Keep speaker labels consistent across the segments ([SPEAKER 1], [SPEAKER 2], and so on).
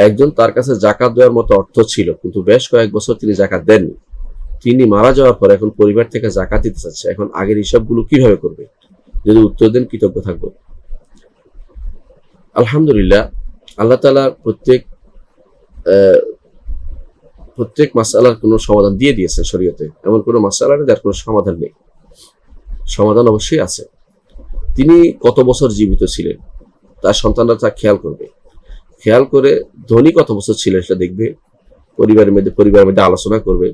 [SPEAKER 1] একজন তার কাছে জাকাত দেওয়ার মতো অর্থ ছিল, কিন্তু বেশ কয়েক বছর তিনি জাকাত দেননি। তিনি মারা যাওয়ার পর এখন পরিবার থেকে জাকাত দিতে চাচ্ছে। এখন আগের হিসাবগুলো কিভাবে করবে? যদি উত্তর দেন কৃতজ্ঞ থাকবো। আলহামদুলিল্লাহ, আল্লাহ তাআলা প্রত্যেক মাসআলার কোনো সমাধান দিয়ে দিয়েছেন শরীয়তে। এমন কোনো মাসআলা নেই যার কোনো সমাধান নেই। সমাধান অবশ্যই আছে। তিনি কত বছর জীবিত ছিলেন তার সন্তানরা তা খেয়াল করবে। খেয়াল করে ধনী কত বছর ছিলেন সেটা দেখবে। পরিবারের মধ্যে আলোচনা করবে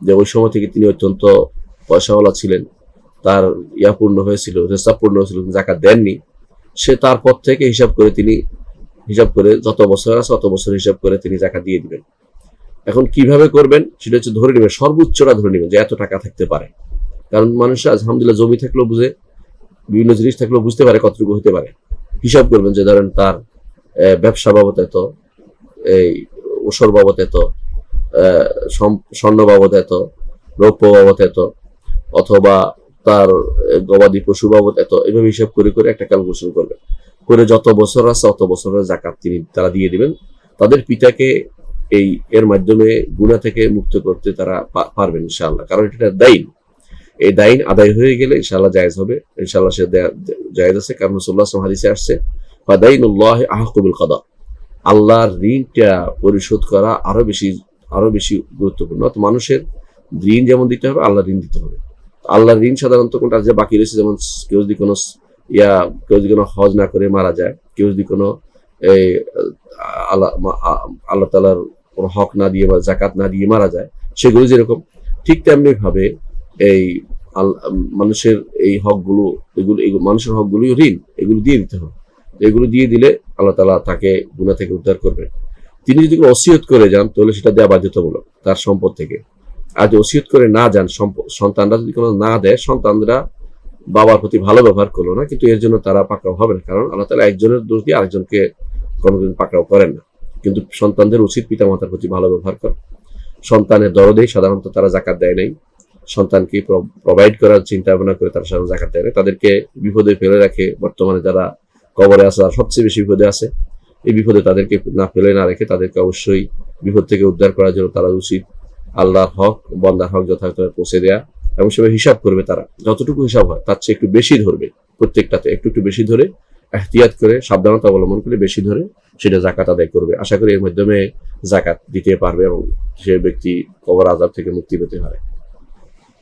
[SPEAKER 1] যে ওই সময় থেকে তিনি অত্যন্ত পয়সাওয়ালা ছিলেন, তার পূর্ণ হয়েছিল, রেসাব পূর্ণ হয়েছিল, জাকাত দেননি। সে তারপর থেকে হিসাব করে যত বছর আছে অত বছর হিসাব করে তিনি জাকাত দিয়ে দিবেন। এখন কিভাবে করবেন সেটা হচ্ছে ধরে নেবেন, সর্বোচ্চটা ধরে নেবেন যে এত টাকা থাকতে পারে। কারণ মানুষরা আলহামদুলিল্লাহ জমি থাকলেও বুঝে, বিভিন্ন জিনিস থাকলেও বুঝতে পারে কতটুকু হতে পারে। হিসাব করবেন যে ধরেন তার ব্যবসা বাবদ এত, এই ওসর বাবদ এত, স্বর্ণ বাবদ এত, রৌপ্য বাবদ এত, অথবা তার গবাদি পশু বাবদ এত, এভাবে হিসাব করে করে একটা ক্যালকুলেশন করবেন। করে যত বছর আছে অত বছরের জাকাত তারা দিয়ে দিবেন। তাদের পিতাকে এর মাধ্যমে গুনাহ থেকে মুক্ত করতে তারা পারবেন ইনশাআল্লাহ। কারণ এটা দাইন, এই দাইন আদায় হয়ে গেলে ইনশাআল্লাহ জায়েজ হবে। ইনশাআল্লাহ সে জায়েজ আছে, কারণ রাসূলুল্লাহ সাল্লাল্লাহু আলাইহি হাদিসে আসছে ফাদাইনুল্লাহি আহqqu বিল কাদা, আল্লাহর ঋণটা পরিশোধ করা আরো বেশি গুরুত্বপূর্ণ। তো মানুষের ঋণ যেমন দিতে হবে, আল্লাহর ঋণ দিতে হবে। আল্লাহর ঋণ সাধারণত কোনটা যে বাকি রয়েছে, যেমন কেউ যদি কোনো হজ না করে মারা যায়, কেউ যদি কোনো আল্লাহ তাআলার কোনো হক না দিয়ে বা জাকাত না দিয়ে মারা যায়, সেগুলো যেরকম, ঠিক তেমনি ভাবে এই মানুষের এই হকগুলো, মানুষের হকগুলো ঋণ, এগুলো দিয়ে দিতে হবে। এগুলো দিয়ে দিলে আল্লাহ তাআলা তাকে গুনাহ থেকে উদ্ধার করবেন। তিনি যদি ওসিয়ত করে যান তাহলে সেটা দেওয়া বাধ্যতামূলক তার সম্পদ থেকে। আর যদি ওসিয়ত করে না যান, সন্তানরা যদি কোনো না দেয়, সন্তানরা বাবার প্রতি ভালো ব্যবহার করলো না, কিন্তু এর জন্য তারা পাকড়াও হবে না। কারণ আল্লাহ তাআলা একজনের দোষ দিয়ে আরেকজনকে কোনোদিন পাকড়াও করেন না। কিন্তু সন্তানদের উচিত পিতামাতার প্রতি ভালো ব্যবহার করা। সন্তানের দরদেই সাধারণত তারা জাকাত দেয় নাই, সন্তানকে প্রোভাইড করার চিন্তা ভাবনা করে তারা সাধারণত জাকাত দেয় না। তাদেরকে বিপদে ফেলে রাখে। বর্তমানে যারা কবরে আছে আর সবচেয়ে বেশি বিপদে আছে, এই বিপদে তাদেরকে না ফেলে না রেখে তাদেরকে অবশ্যই বিপদ থেকে উদ্ধার করার জন্য তারা উচিত আল্লাহর হক, বান্দার হক যথাযথভাবে পৌঁছে দেয়া, এবং সেভাবে হিসাব করবে। তারা যতটুকু হিসাব হয় তার চেয়ে একটু বেশি ধরবে, প্রত্যেকটাতে একটু বেশি ধরে, এহতিয়াত করে, সাবধানতা অবলম্বন করে বেশি ধরে সেটা জাকাত আদায় করবে। আশা করি এর মাধ্যমে জাকাত দিতে পারবে এবং সে ব্যক্তি কবর আযাব থেকে মুক্তি পেতে পারে।